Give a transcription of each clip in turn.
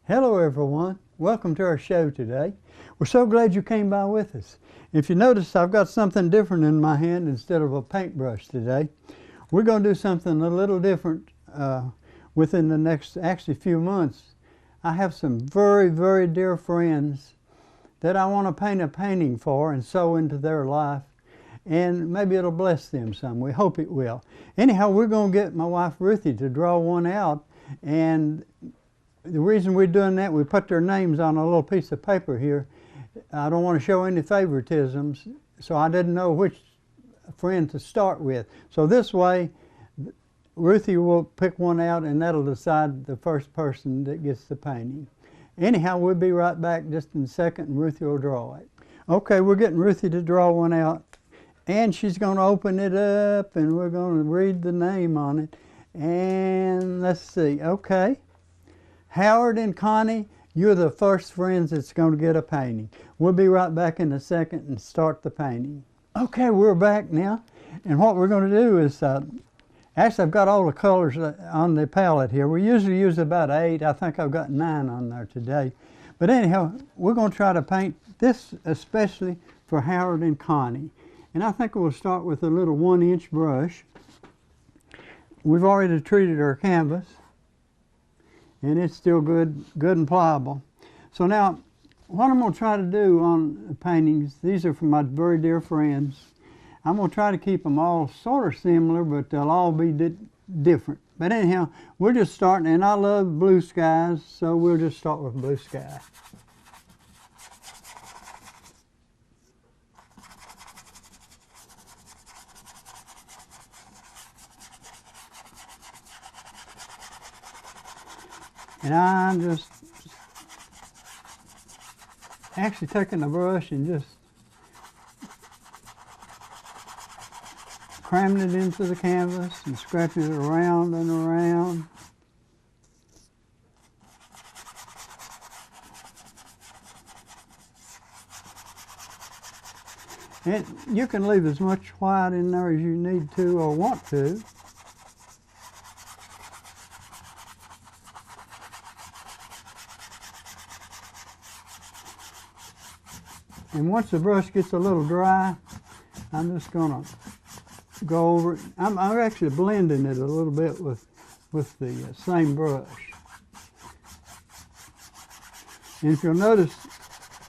Hello everyone, welcome to our show today. We're so glad you came by with us. If you notice, I've got something different in my hand instead of a paintbrush today. We're going to do something a little different within the next few months. I have some very dear friends that I want to paint a painting for and sow into their life, and maybe it'll bless them some. We hope it will. Anyhow, we're going to get my wife Ruthie to draw one out, and the reason we're doing that, we put their names on a little piece of paper here. I don't want to show any favoritisms, so I didn't know which friend to start with. So this way, Ruthie will pick one out, and that'll decide the first person that gets the painting. Anyhow, we'll be right back just in a second, and Ruthie will draw it. Okay, we're getting Ruthie to draw one out, and she's going to open it up, and we're going to read the name on it. And let's see, okay. Howard and Connie, you're the first friends that's going to get a painting. We'll be right back in a second and start the painting. Okay, we're back now, and what we're going to do is, actually I've got all the colors on the palette here. We usually use about 8. I think I've got 9 on there today. But anyhow, we're going to try to paint this especially for Howard and Connie. And I think we'll start with a little 1-inch brush. We've already treated our canvas, and it's still good and pliable. So now, what I'm going to try to do on the paintings, these are from my very dear friends. I'm going to try to keep them all sort of similar, but they'll all be different. But anyhow, we're just starting, and I love blue skies, so we'll just start with blue sky. And I'm just actually taking the brush and just cramming it into the canvas and scratching it around and around. And you can leave as much white in there as you need to or want to. And once the brush gets a little dry, I'm just going to go over it. I'm actually blending it a little bit with the same brush. And if you'll notice,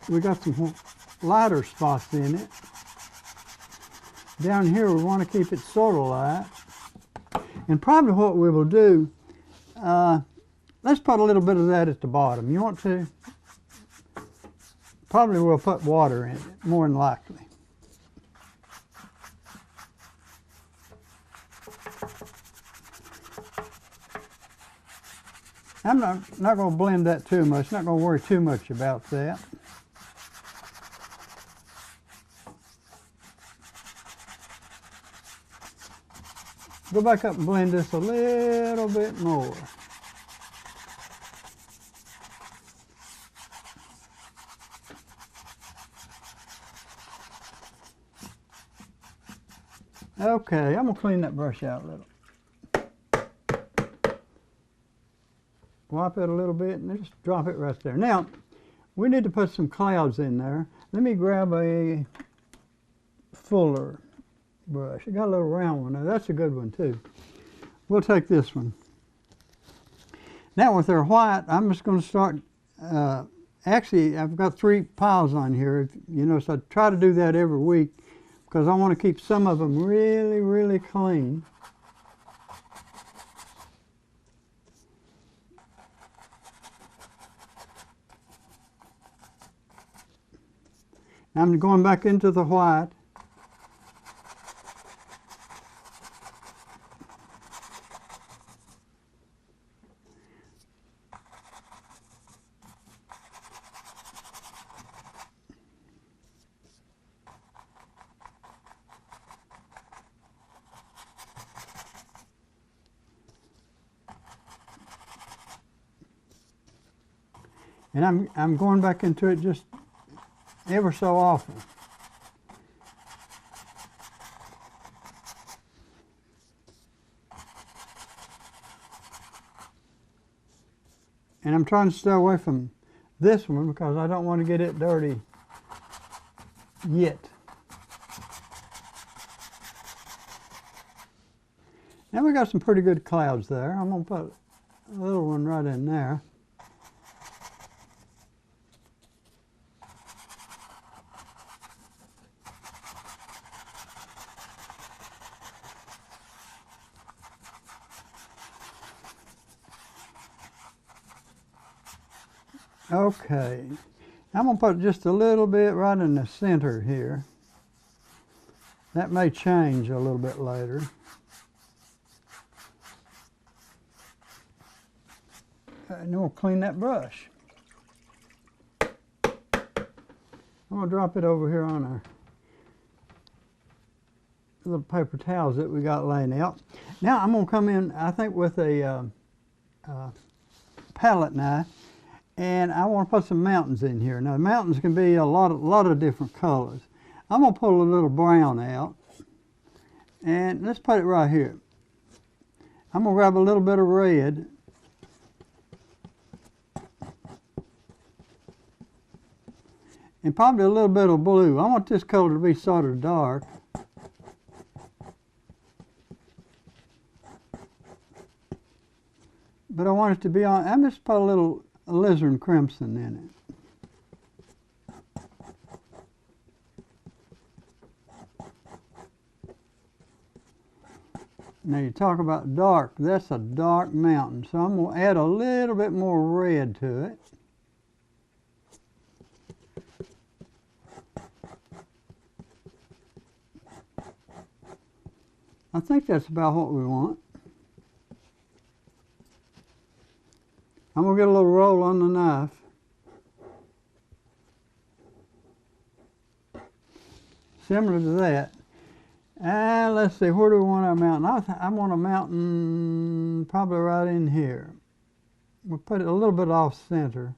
we got some lighter spots in it. Down here, we want to keep it sort of light. And probably what we will do, let's put a little bit of that at the bottom. You want to? Probably we'll put water in it, more than likely. I'm not going to blend that too much, not going to worry too much about that. Go back up and blend this a little bit more. Okay, I'm going to clean that brush out a little. Wipe it a little bit and just drop it right there. Now, we need to put some clouds in there. Let me grab a fuller brush. I got a little round one there. That's a good one too. We'll take this one. Now with our white, I'm just going to start, actually I've got 3 piles on here, you know, so I try to do that every week, because I want to keep some of them really clean. I'm going back into the white. And I'm going back into it just ever so often. And I'm trying to stay away from this one because I don't want to get it dirty yet. Now we got some pretty good clouds there. I'm going to put a little one right in there. Okay, I'm going to put just a little bit right in the center here. That may change a little bit later. And then we'll clean that brush. I'm going to drop it over here on our little paper towels that we got laying out. Now I'm going to come in, I think, with a palette knife. And I want to put some mountains in here. Now, mountains can be a lot of different colors. I'm going to pull a little brown out. And let's put it right here. I'm going to grab a little bit of red. And probably a little bit of blue. I want this color to be sort of dark. But I want it to be on, I'm just put a little alizarin crimson in it. Now you talk about dark, that's a dark mountain, so I'm going to add a little bit more red to it. I think that's about what we want. I'm going to get a little roll on the knife. Similar to that. And let's see, where do we want our mountain? I want a mountain probably right in here. We'll put it a little bit off center.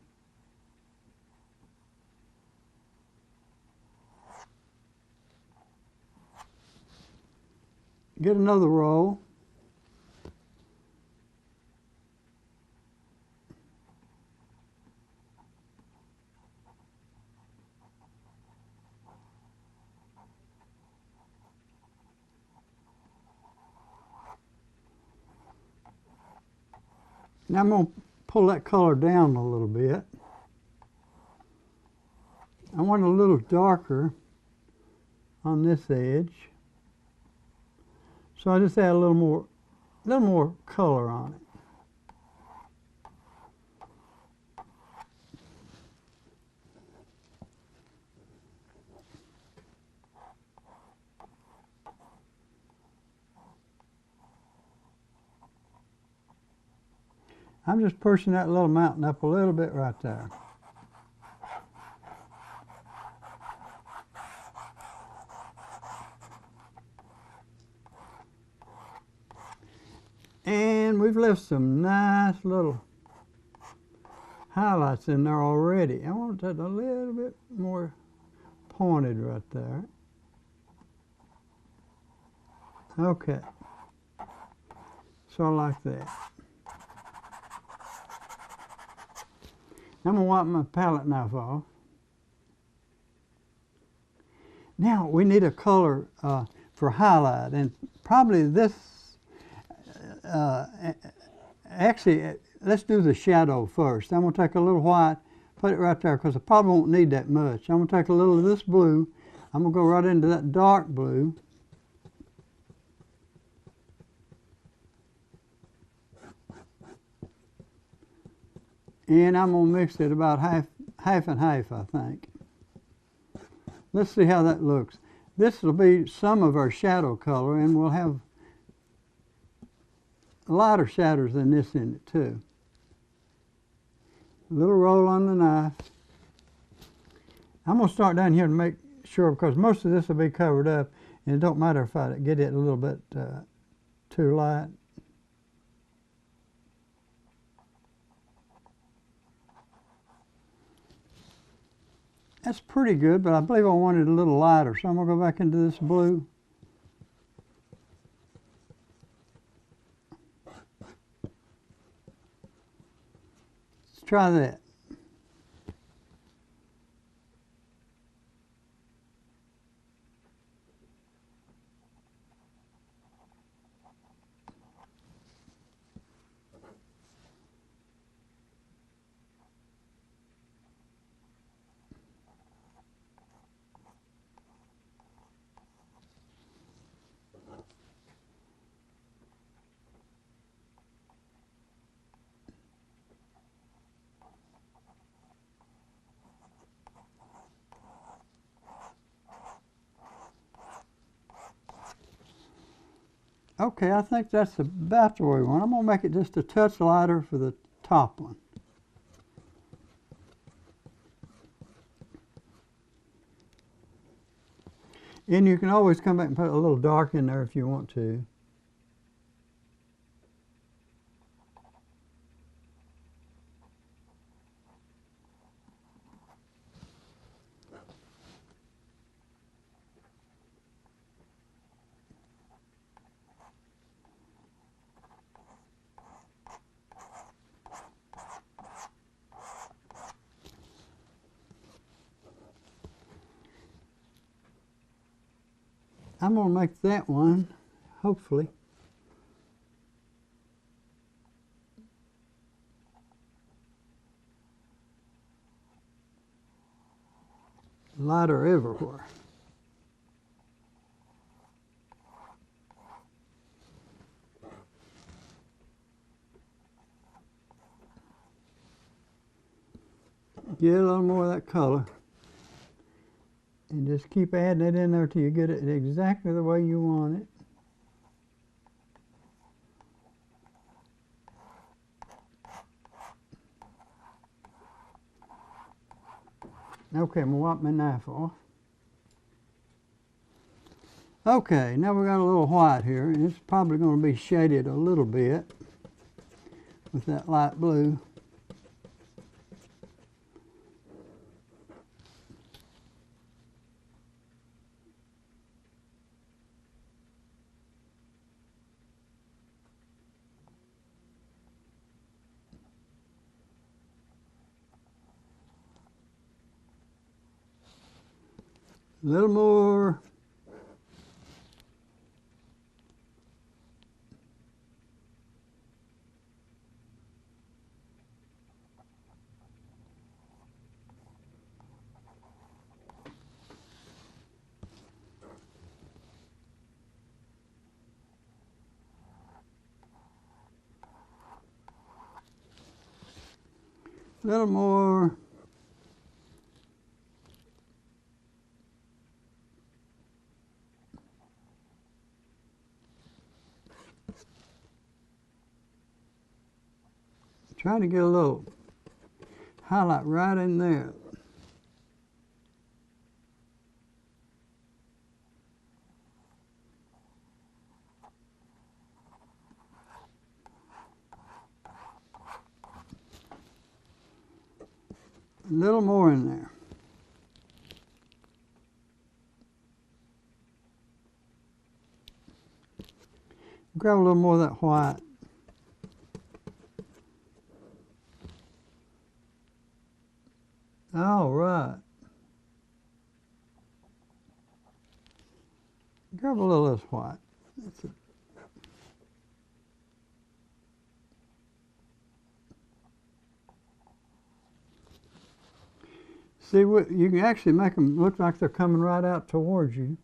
Get another roll. Now I'm going to pull that color down a little bit. I want it a little darker on this edge. So I just add a little more color on it. I'm just pushing that little mountain up a little bit right there. And we've left some nice little highlights in there already. I want that a little bit more pointed right there. Okay. So I like that. I'm going to wipe my palette knife off. Now we need a color for highlight, and probably this, actually let's do the shadow first. I'm going to take a little white, put it right there because I probably won't need that much. I'm going to take a little of this blue, I'm going to go right into that dark blue. And I'm going to mix it about half and half, I think. Let's see how that looks. This will be some of our shadow color, and we'll have lighter shadows than this in it too. A little roll on the knife. I'm going to start down here to make sure, because most of this will be covered up, and it don't matter if I get it a little bit too light. That's pretty good, but I believe I want it a little lighter, so I'm going to go back into this blue. try that. Okay, I think that's about the way we want. I'm going to make it just a touch lighter for the top one. And you can always come back and put a little dark in there if you want to. I'm going to make that one, hopefully, lighter everywhere. Get a little more of that color. And just keep adding it in there till you get it exactly the way you want it. Okay, I'm going to wipe my knife off. Okay, now we got a little white here, and it's probably going to be shaded a little bit with that light blue. A little more. A little more. Trying to get a little highlight right in there. A little more in there. Grab a little more of that white. All right. Grab a little less white. That's it. See, what you can actually make them look like they're coming right out towards you.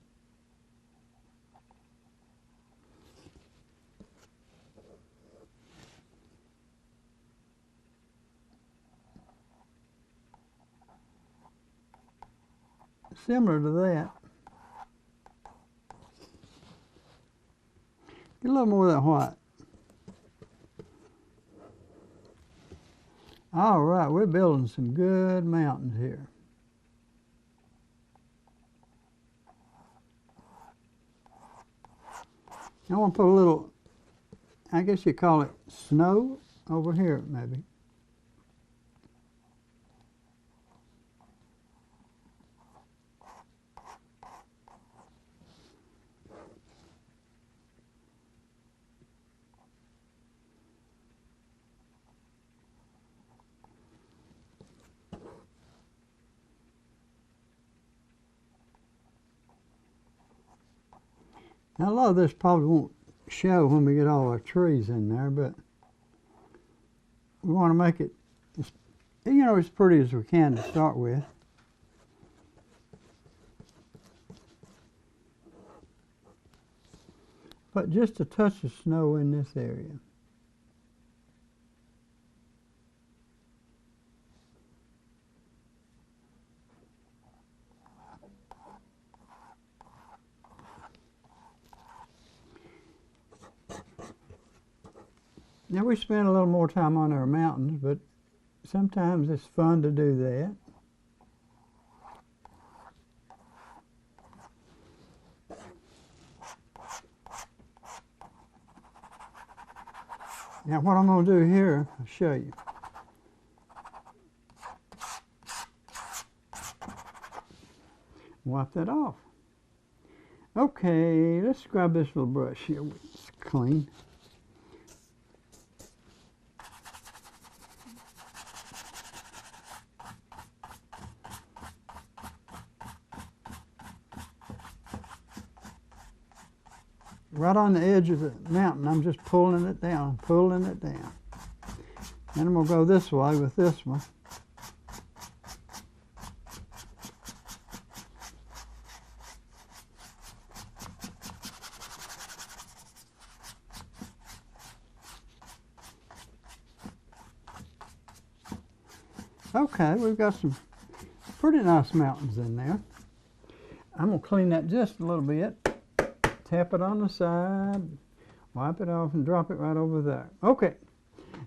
Similar to that. Get a little more of that white. All right, we're building some good mountains here. I want to put a little, I guess you call it snow over here maybe. Now a lot of this probably won't show when we get all our trees in there, but we want to make it, as pretty as we can to start with. But just a touch of snow in this area. Now we spend a little more time on our mountains, but sometimes it's fun to do that. Now what I'm going to do here, I'll show you. Wipe that off. Okay, let's grab this little brush here. It's clean. Right on the edge of the mountain, I'm just pulling it down, pulling it down. Then I'm going to go this way with this one. Okay, we've got some pretty nice mountains in there. I'm going to clean that just a little bit. Tap it on the side, wipe it off, and drop it right over there. Okay,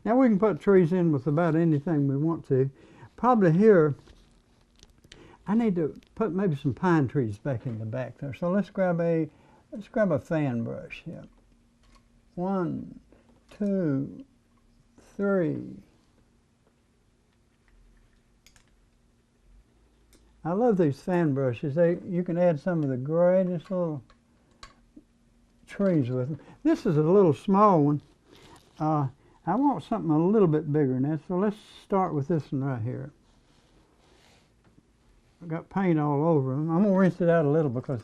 now we can put trees in with about anything we want to. Probably here, I need to put maybe some pine trees back in the back there. So let's grab a fan brush here. 1, 2, 3. I love these fan brushes. You can add some of the greatest little trees with them. This is a little small one. I want something a little bit bigger than that, so let's start with this one right here. I've got paint all over them. I'm going to rinse it out a little because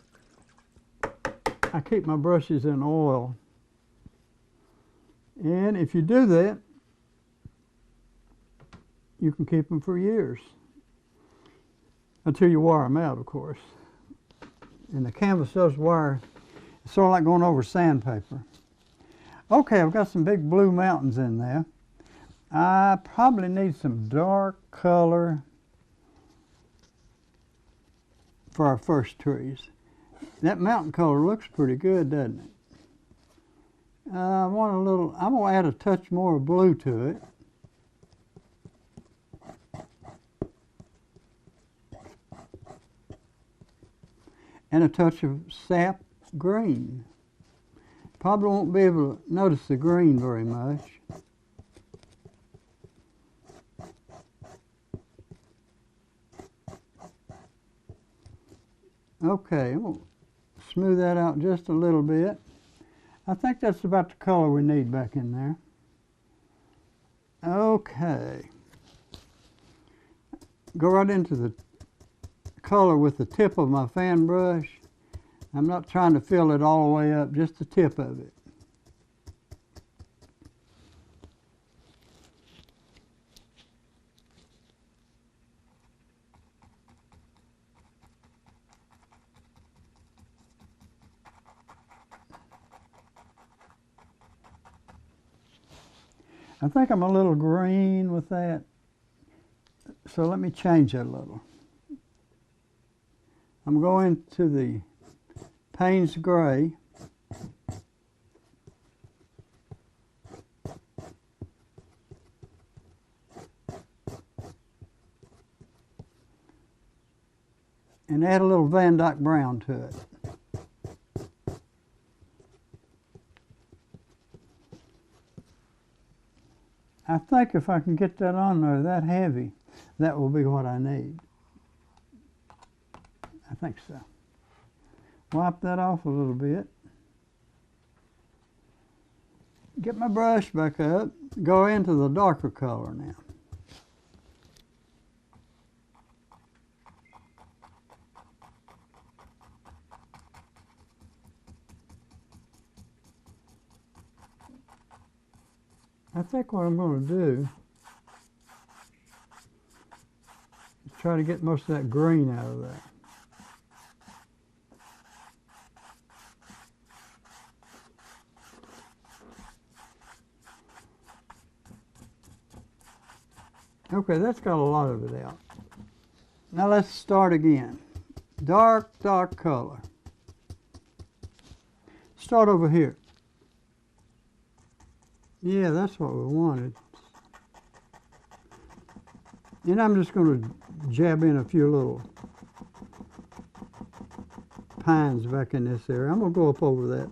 I keep my brushes in oil. And if you do that, you can keep them for years. Until you wear them out, of course. And the canvas does wear. It's sort of like going over sandpaper. Okay, I've got some big blue mountains in there. I probably need some dark color for our first trees. That mountain color looks pretty good, doesn't it? I'm going to add a touch more blue to it. And a touch of sap green. Probably won't be able to notice the green very much. Okay, we'll smooth that out just a little bit. I think that's about the color we need back in there. Okay. Go right into the color with the tip of my fan brush. I'm not trying to fill it all the way up, just the tip of it. I think I'm a little green with that, so let me change it a little. I'm going to the Payne's Gray. And add a little Van Dyke brown to it. I think if I can get that on there that heavy, that will be what I need. I think so. Wipe that off a little bit. Get my brush back up. Go into the darker color now. I think what I'm going to do is try to get most of that green out of that. Okay, that's got a lot of it out. Now let's start again. Dark, dark color. Start over here. Yeah, that's what we wanted. And I'm just going to jab in a few little pines back in this area. I'm going to go up over that.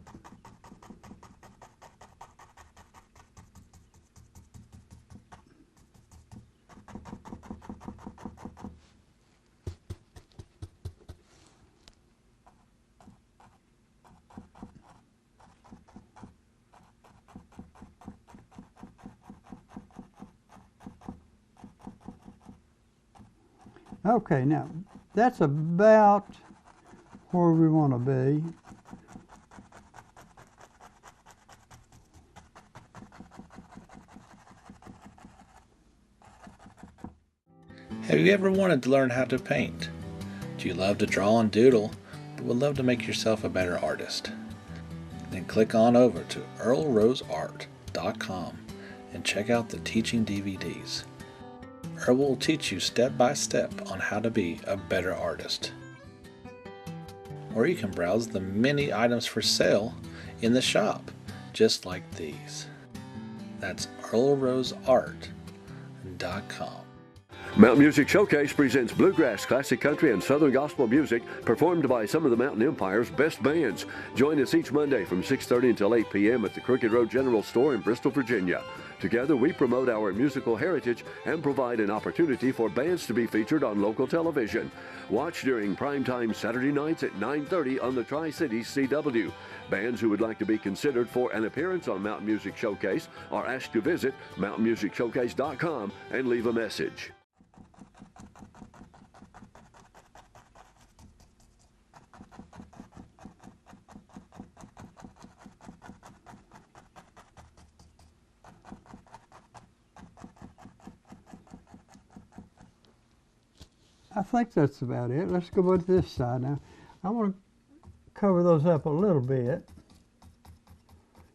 Okay, now that's about where we want to be. Have you ever wanted to learn how to paint? Do you love to draw and doodle, but would love to make yourself a better artist? Then click on over to earlroseart.com and check out the teaching DVDs. Earl will teach you step by step on how to be a better artist. Or you can browse the many items for sale in the shop, just like these. That's earlroseart.com. Mountain Music Showcase presents bluegrass, classic country, and southern gospel music performed by some of the Mountain Empire's best bands. Join us each Monday from 6:30 until 8 p.m. at the Crooked Road General Store in Bristol, Virginia. Together, we promote our musical heritage and provide an opportunity for bands to be featured on local television. Watch during primetime Saturday nights at 9:30 on the Tri-Cities CW. Bands who would like to be considered for an appearance on Mountain Music Showcase are asked to visit mountainmusicshowcase.com and leave a message. I think that's about it. Let's go with this side now. I want to cover those up a little bit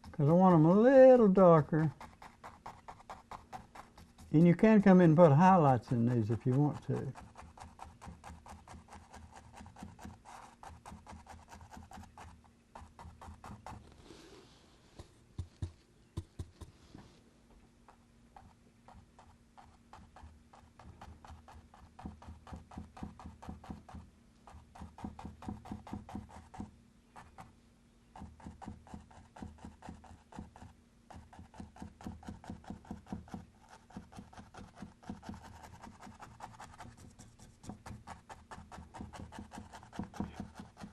because I want them a little darker. And you can come in and put highlights in these if you want to.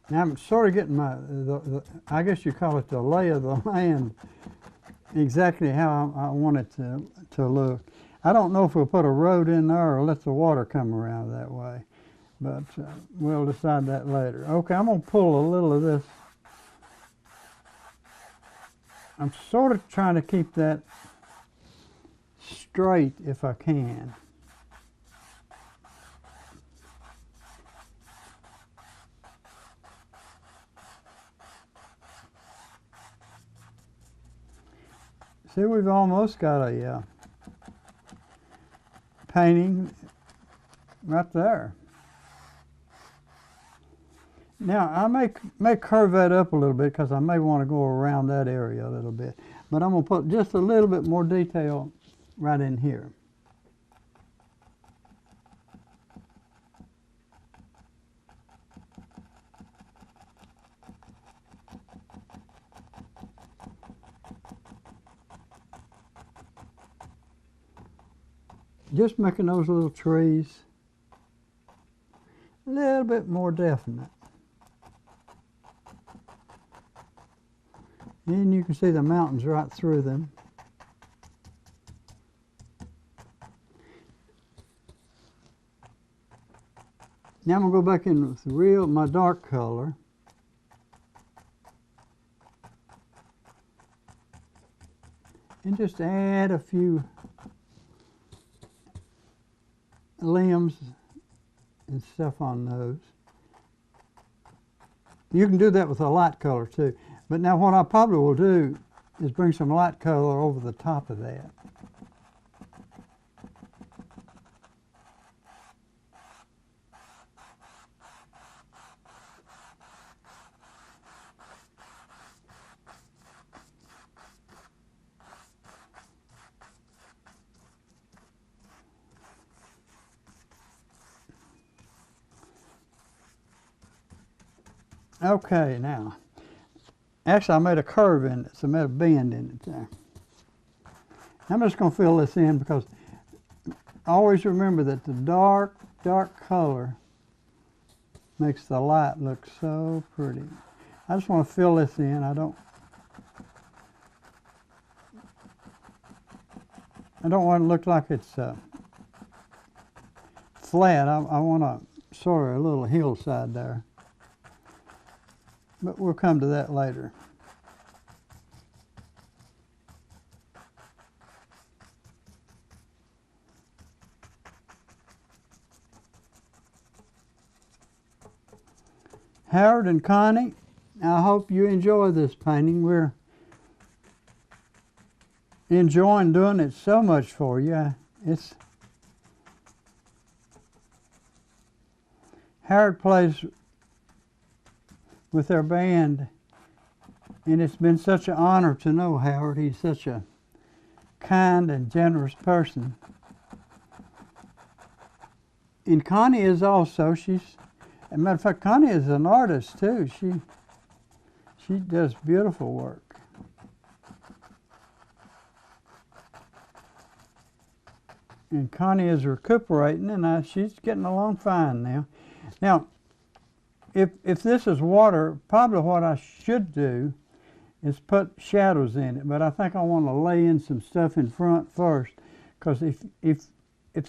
Now I'm sort of getting I guess you call it the lay of the land, exactly how I want it to look. I don't know if we'll put a road in there or let the water come around that way, but we'll decide that later. Okay, I'm going to pull a little of this. I'm sort of trying to keep that straight if I can. See, we've almost got a painting right there. Now, I may curve that up a little bit because I may want to go around that area a little bit. But I'm going to put just a little bit more detail right in here. Just making those little trees a little bit more definite. And you can see the mountains right through them. Now I'm going to go back in with my dark color. And and just add a few limbs and stuff on those. You can do that with a light color too. But now what I probably will do is bring some light color over the top of that. Okay, now, actually I made a curve in it, so I made a bend in it there. I'm just going to fill this in because always remember that the dark color makes the light look so pretty. I just want to fill this in. I don't want it to look like it's flat. I want a sort of a little hillside there. But we'll come to that later. Howard and Connie, I hope you enjoy this painting. We're enjoying doing it so much for you. Howard plays with their band, and it's been such an honor to know Howard. He's such a kind and generous person. And Connie is also, as a matter of fact, Connie is an artist too. She does beautiful work. And Connie is recuperating, and she's getting along fine now. Now, if this is water, probably what I should do is put shadows in it, but I think I want to lay in some stuff in front first, because if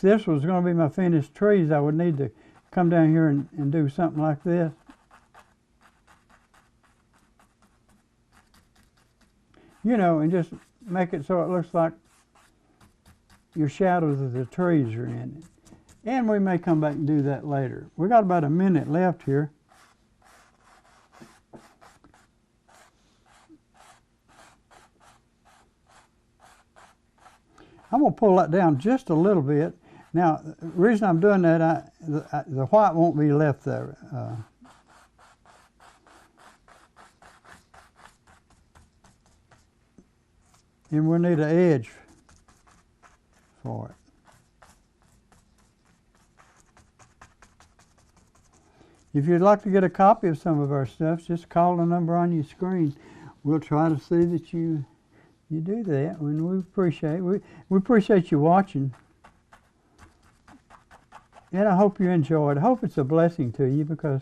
this was going to be my finished trees, I would need to come down here and do something like this. You know, and just make it so it looks like your shadows of the trees are in it. And we may come back and do that later. We got about a minute left here. I'm going to pull that down just a little bit. Now, the reason I'm doing that, the white won't be left there. And we'll need an edge for it. If you'd like to get a copy of some of our stuff, just call the number on your screen. We'll try to see that you do that, and we appreciate you watching. And I hope you enjoyed. I hope it's a blessing to you, because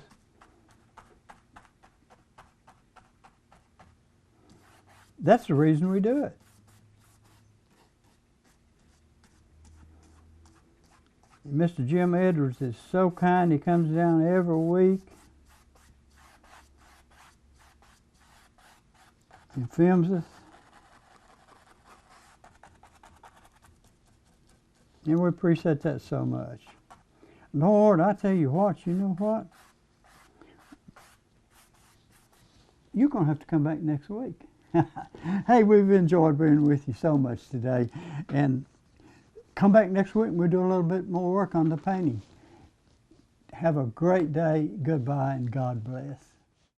that's the reason we do it. Mr. Jim Edwards is so kind. He comes down every week and films us. And we appreciate that so much. Lord, I tell you what, you know what? You're going to have to come back next week. Hey, we've enjoyed being with you so much today. And come back next week and we'll do a little bit more work on the painting. Have a great day. Goodbye and God bless.